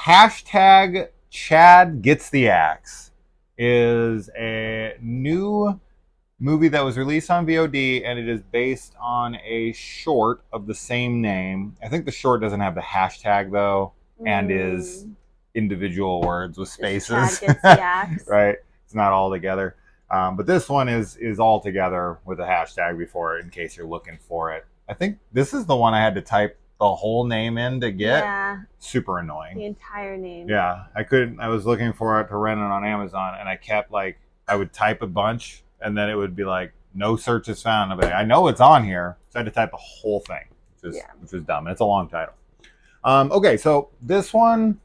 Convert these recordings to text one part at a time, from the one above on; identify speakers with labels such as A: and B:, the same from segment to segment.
A: Hashtag Chad Gets the Axe is a new movie that was released on VOD, and it is based on a short of the same name. I think the short doesn't have the hashtag though, and is individual words with spaces.
B: Chad Gets the Axe.
A: Right? It's not all together. But this one is all together with a hashtag before it, in case you're looking for it. I think this is the one I had to type the whole name in to get.
B: Yeah.
A: Super annoying.
B: The entire name.
A: Yeah. I was looking for it to rent it on Amazon, and I kept I would type a bunch, and then it would be like, no search is found. I'd be like, I know it's on here. So I had to type the whole thing, which is dumb. And it's a long title. Okay, so this one,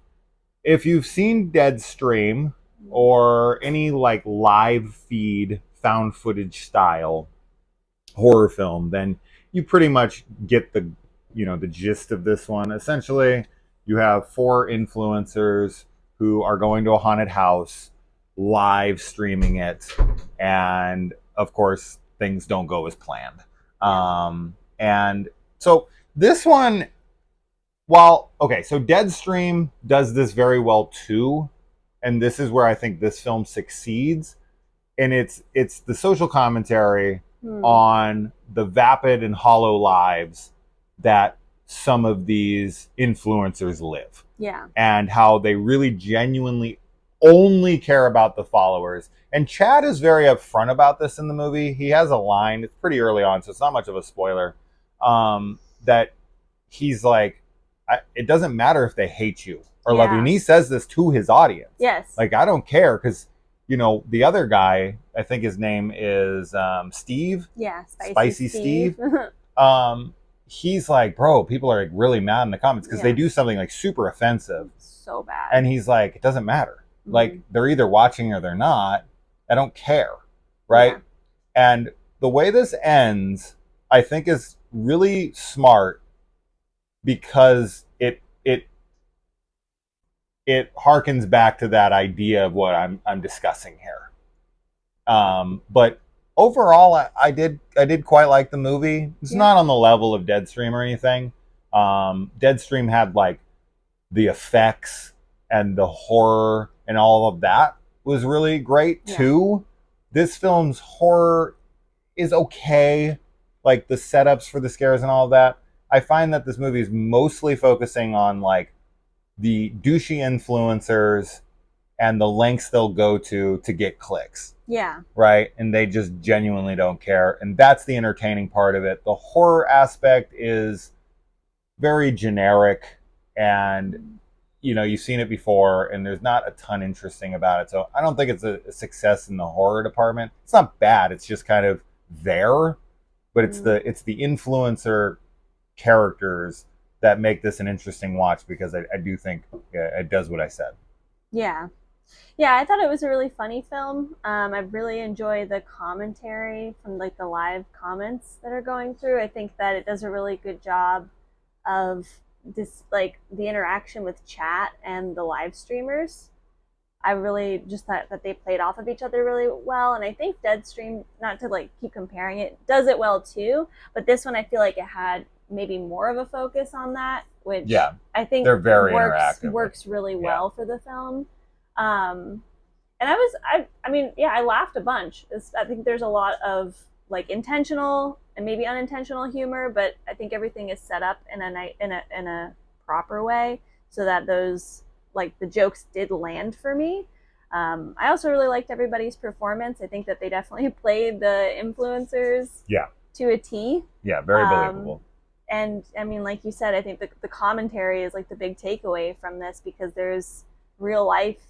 A: if you've seen Deadstream or any live feed found footage style horror film, then you pretty much get the gist of this one. Essentially, you have 4 influencers who are going to a haunted house, live streaming it, and of course things don't go as planned. And so this one, so Deadstream does this very well too, and this is where I think this film succeeds, and it's the social commentary on the vapid and hollow lives that some of these influencers live.
B: Yeah.
A: And how they really genuinely only care about the followers. And Chad is very upfront about this in the movie. He has a line, it's pretty early on, so it's not much of a spoiler, that he's like, it doesn't matter if they hate you or love you. And he says this to his audience.
B: Yes.
A: I don't care, because the other guy, I think his name is Steve.
B: Yeah,
A: Spicy Steve. He's like, bro, people are really mad in the comments because they do something super offensive.
B: So bad.
A: And he's like, it doesn't matter. They're either watching or they're not. I don't care. Right? Yeah. And the way this ends, I think, is really smart, because it harkens back to that idea of what I'm discussing here. But overall, I did quite like the movie. It's not on the level of Deadstream or anything. Deadstream had the effects and the horror and all of that was really great too. This film's horror is okay, the setups for the scares and all of that. I find that this movie is mostly focusing on the douchey influencers and the lengths they'll go to get clicks.
B: Yeah.
A: Right? And they just genuinely don't care. And that's the entertaining part of it. The horror aspect is very generic, and you've seen it before, and there's not a ton interesting about it. So I don't think it's a success in the horror department. It's not bad. It's just kind of there, but it's the influencer characters that make this an interesting watch, because I do think it does what I said.
B: Yeah. Yeah, I thought it was a really funny film. I really enjoy the commentary from the live comments that are going through. I think that it does a really good job of this, the interaction with chat and the live streamers. I really just thought that they played off of each other really well, and I think Deadstream, not to keep comparing it, does it well too, but this one I feel like it had maybe more of a focus on that, which I think
A: they're very interactive.
B: Works really well for the film. And I laughed a bunch. I think there's a lot of intentional and maybe unintentional humor, but I think everything is set up in a proper way so that those the jokes did land for me. I also really liked everybody's performance. I think that they definitely played the influencers to a T.
A: Yeah, very believable.
B: And I mean, like you said, I think the commentary is the big takeaway from this, because there's real life,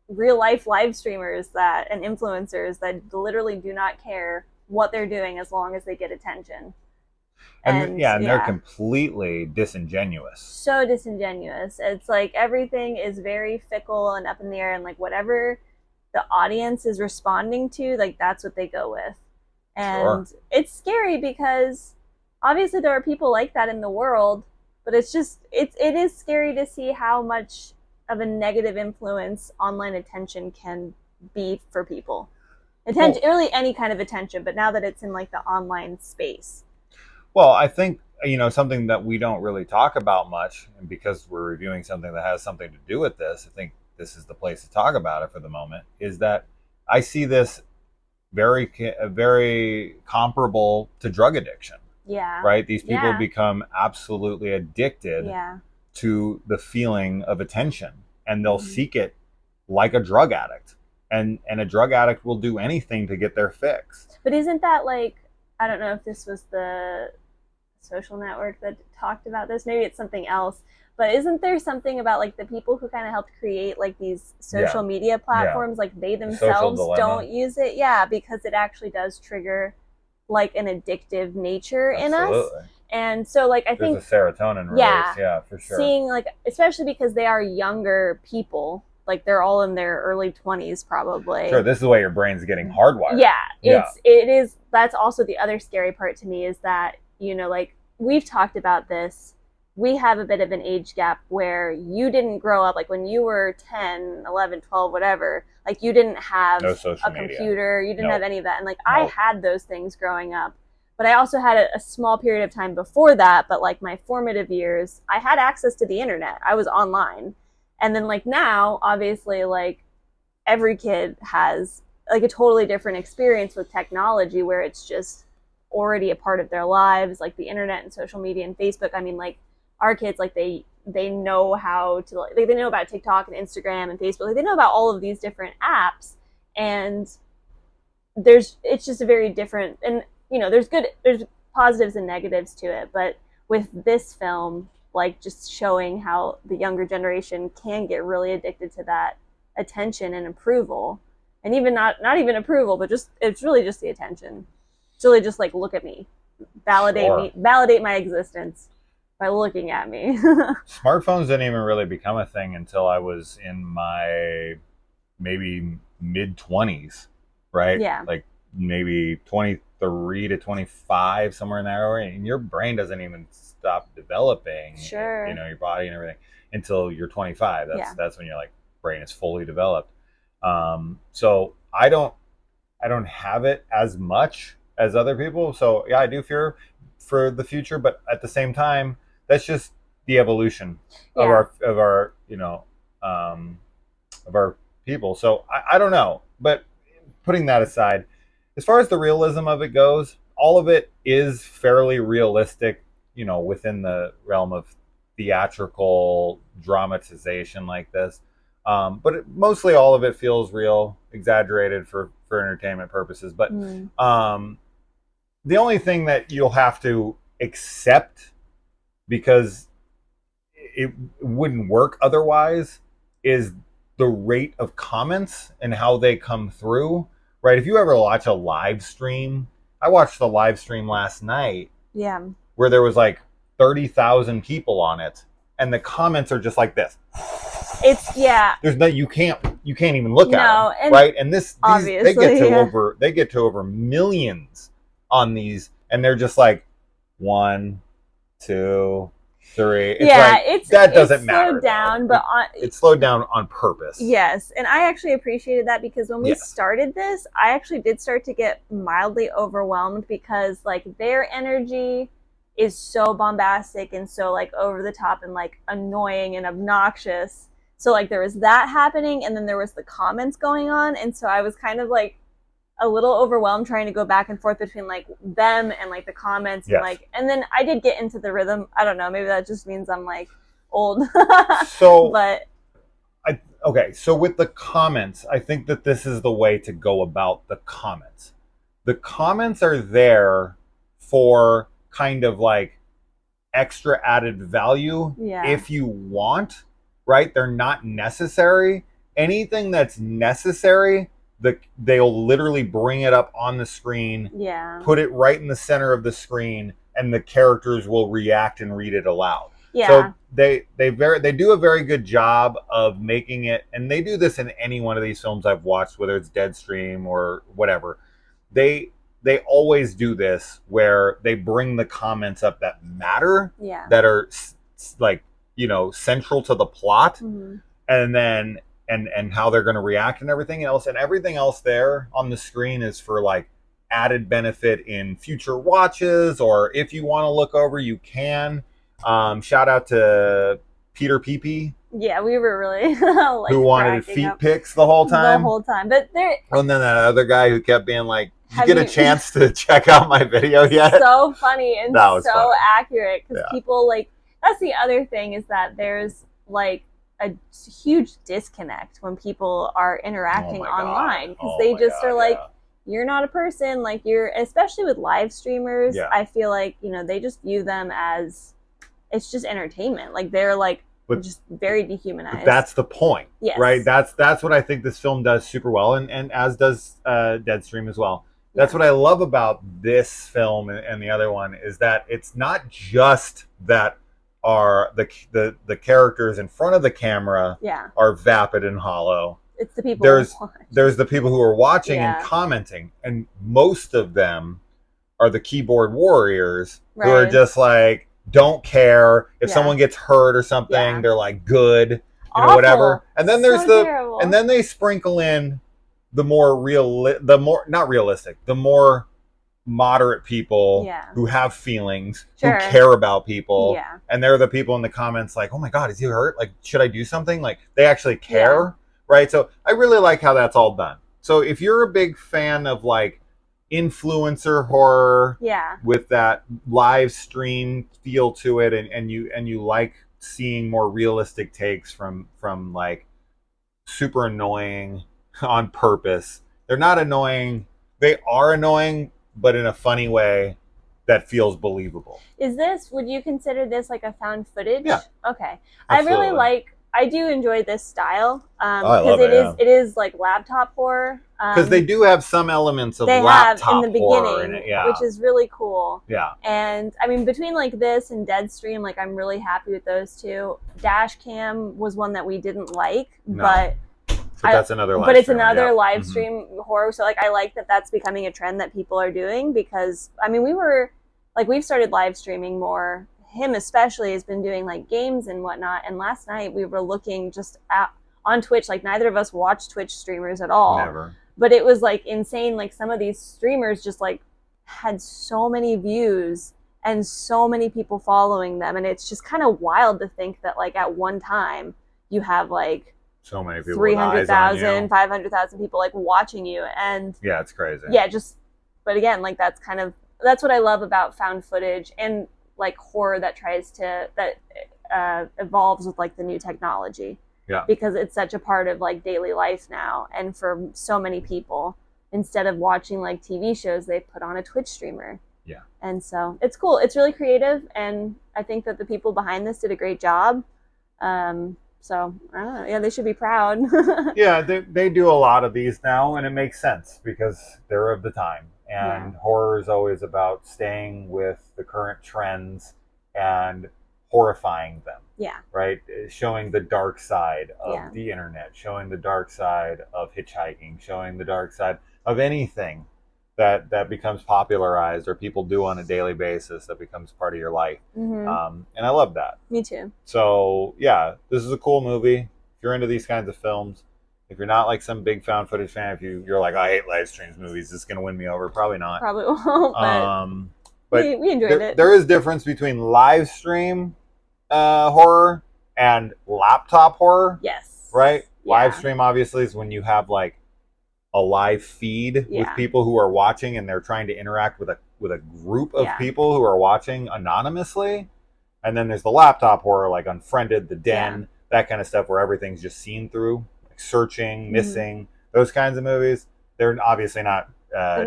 B: real life live streamers and influencers that literally do not care what they're doing as long as they get attention.
A: And they're completely disingenuous.
B: So disingenuous. It's everything is very fickle and up in the air, and whatever the audience is responding to, that's what they go with. And it's scary, because obviously there are people like that in the world, but it is scary to see how much of a negative influence online attention can be for people. Really any kind of attention, but now that it's in the online space.
A: Well, I think something that we don't really talk about much, and because we're reviewing something that has something to do with this, I think this is the place to talk about it for the moment, is that I see this very comparable to drug addiction.
B: Yeah.
A: Right? These people become absolutely addicted to the feeling of attention, and they'll seek it like a drug addict. And a drug addict will do anything to get their fix.
B: But isn't that like, I don't know if this was the Social Network that talked about this, maybe it's something else, but isn't there something about like the people who kind of helped create like these social media platforms, like they themselves don't use it, because it actually does trigger like an addictive nature in us. And so like I think
A: there's a serotonin release, for sure.
B: Seeing like, especially because they are younger people, like they're all in their early 20s probably.
A: Sure, this is the way your brain's getting hardwired.
B: It is. That's also the other scary part to me, is that, like we've talked about this, we have a bit of an age gap where you didn't grow up, like when you were 10, 11, 12, whatever, like you didn't have a computer, you didn't have any of that. And like I had those things growing up, but I also had a small period of time before that. But like my formative years, I had access to the internet. I was online. And then like now, obviously, like every kid has like a totally different experience with technology, where it's just already a part of their lives, like the internet and social media and Facebook. I mean, like our kids, like they know how to, like they know about TikTok and Instagram and Facebook. Like they know about all of these different apps, and it's just a very different, and there's positives and negatives to it. But with this film, like just showing how the younger generation can get really addicted to that attention and approval, and even not even approval, but just, it's really just the attention. It's really just like, look at me, validate my existence by looking at me.
A: Smartphones didn't even really become a thing until I was in my maybe mid-20s, right?
B: Yeah.
A: Like maybe 23 to 25, somewhere in that area. And your brain doesn't even stop developing, your body and everything, until you're 25. That's when your like brain is fully developed. So I don't have it as much as other people. So I do fear for the future, but at the same time, that's just the evolution of our people. So I don't know, but putting that aside, as far as the realism of it goes, all of it is fairly realistic, within the realm of theatrical dramatization like this. But mostly all of it feels real, exaggerated for entertainment purposes. But the only thing that you'll have to accept, because it wouldn't work otherwise, is the rate of comments and how they come through, right? If you ever watch a live stream, I watched the live stream last night, where there was like 30,000 people on it, and the comments are just like this.
B: It's
A: There's no, you can't even look at them, right? And they get to over millions on these, and they're just like 1, 2, 3. That doesn't matter.
B: Slowed down, but
A: it's slowed down on purpose.
B: Yes, and I actually appreciated that, because when we started this, I actually did start to get mildly overwhelmed, because like their energy is so bombastic and so like over the top and like annoying and obnoxious. So like there was that happening, and then there was the comments going on, and so I was kind of like a little overwhelmed trying to go back and forth between like them and like the comments and like, and then I did get into the rhythm. I don't know, maybe that just means I'm like old.
A: So with the comments, I think that this is the way to go about the comments. The comments are there for kind of like extra added value if you want, right? They're not necessary. Anything that's necessary, they'll literally bring it up on the screen, put it right in the center of the screen, and the characters will react and read it aloud. So they do a very good job of making it, and they do this in any one of these films I've watched, whether it's Deadstream or whatever. They always do this, where they bring the comments up that matter, that are like, central to the plot, and then and how they're going to react and everything else. And everything else there on the screen is for like added benefit in future watches, or if you want to look over, you can. Shout out to Peter Peepee.
B: Yeah, we were really like
A: who wanted feet pics the whole time.
B: But there.
A: And then that other guy who kept being like, "Did you get a chance to check out my video yet?"
B: So funny and so
A: funny.
B: accurate, because people like, that's the other thing, is that there's like a huge disconnect when people are interacting online, because they just are like, you're not a person, like you're, especially with live streamers. I feel like, you know, they just view them as, it's just entertainment, like they're like just very dehumanized.
A: But that's the point, right? That's what I think this film does super well, and as does Deadstream as well. That's what I love about this film and the other one, is that it's not just that are the characters in front of the camera are vapid and hollow.
B: It's the people
A: there's the people who are watching and commenting, and most of them are the keyboard warriors who are just like, don't care if someone gets hurt or something. They're like, good, you know, whatever. And then there's terrible. And then they sprinkle in the more not realistic, the more moderate people who have feelings, who care about people. And they're the people in the comments like, oh my God, is he hurt? Like, should I do something? Like, they actually care, right? So I really like how that's all done. So if you're a big fan of like influencer horror with that live stream feel to it, and you like seeing more realistic takes from like super annoying on purpose. They're not annoying. They are annoying, but in a funny way that feels believable.
B: Would you consider this like a found footage? Yeah. Okay.
A: Absolutely.
B: I do enjoy this style, because it is like laptop horror.
A: Because they do have some elements of laptop
B: in the
A: horror
B: beginning,
A: in it,
B: which is really cool.
A: Yeah.
B: And I mean, between like this and Deadstream, like I'm really happy with those two. Dashcam was one that we didn't like, but
A: that's another live
B: stream. But it's
A: stream,
B: another live stream horror. So like I like that that's becoming a trend that people are doing, because I mean, we've started live streaming more. Him especially has been doing like games and whatnot. And last night we were looking just on Twitch. Like neither of us watch Twitch streamers at all.
A: Never.
B: But it was like insane. Like some of these streamers just like had so many views and so many people following them. And it's just kind of wild to think that like at one time you have like
A: so many people,
B: 300,000, 500,000 people like watching you. And
A: yeah, it's crazy.
B: Yeah, but again, like that's what I love about found footage and like horror that evolves with like the new technology.
A: Yeah.
B: Because it's such a part of like daily life now. And for so many people, instead of watching like TV shows, they put on a Twitch streamer.
A: Yeah.
B: And so it's cool. It's really creative. And I think that the people behind this did a great job. So I don't know. Yeah, they should be proud.
A: Yeah, they do a lot of these now, and it makes sense because they're of the time. And horror is always about staying with the current trends and horrifying them.
B: Yeah.
A: Right? Showing the dark side of the internet, showing the dark side of hitchhiking, showing the dark side of anything that becomes popularized or people do on a daily basis that becomes part of your life. And I love that.
B: Me too.
A: So, yeah, this is a cool movie. If you're into these kinds of films, if you're not like some big found footage fan, if you're like, I hate live streams movies, this is going to win me over. Probably not.
B: Probably won't, but we enjoyed it.
A: There is difference between live stream horror and laptop horror.
B: Yes.
A: Right? Yeah. Live stream, obviously, is when you have like a live feed with people who are watching and they're trying to interact with a group of people who are watching anonymously. And then there's the laptop horror, like Unfriended, The Den, that kind of stuff where everything's just seen through. Searching, missing, those kinds of movies. They're obviously not. They're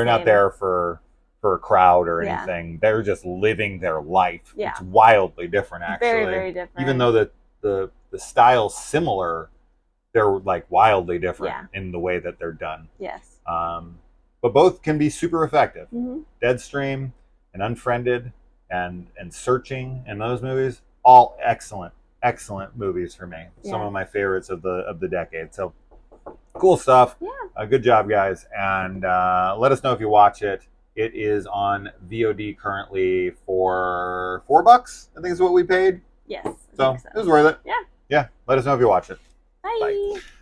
A: not there for a crowd or anything. They're just living their life. Yeah. It's wildly different, actually.
B: Very, very different.
A: Even though the style's similar, they're like wildly different in the way that they're done.
B: Yes.
A: But both can be super effective. Deadstream and Unfriended and Searching and those movies, all excellent movies for me. Some of my favorites of the decade. So cool stuff. Yeah. Good job, guys. And let us know if you watch it. It is on VOD currently for $4, I think is what we paid.
B: Yes.
A: So it was worth it.
B: Yeah.
A: Yeah. Let us know if you watch it.
B: Bye.